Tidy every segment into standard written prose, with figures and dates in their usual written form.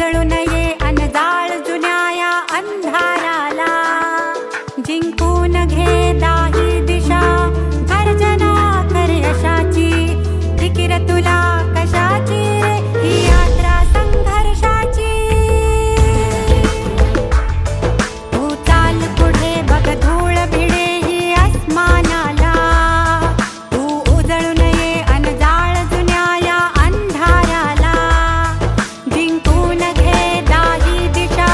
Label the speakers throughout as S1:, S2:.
S1: उजळू नये अनजाळ जुन्या या अंधाराला, जिंकून घे दाही दिशा, गर्जना कर यशाची, फिकीर तुला कशाची रे ही यात्रा संघर्षाची. तू चाल पुढे बघ धूळ भिडे ही आसमानाला, तू उजळू नये अनजाळ जुन्या या अंधाराला, जिंकून घे दाही दिशा,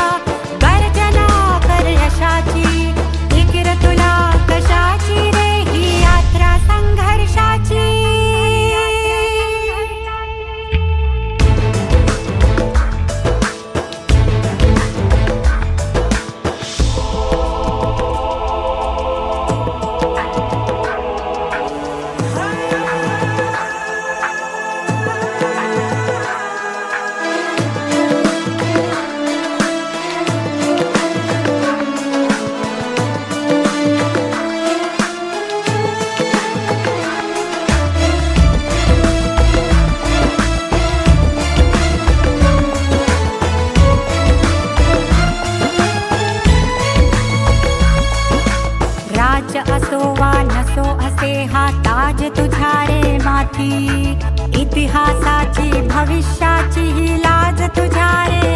S1: गर्जना कर यशाची, फिकीर तुला कशाची रे ही यात्रा संघर्षाची. राज्य असो वा नसो असे हा ताज तुझ्या रे माथी, इतिहासाची भविष्याची ही लाज तुझ्या रे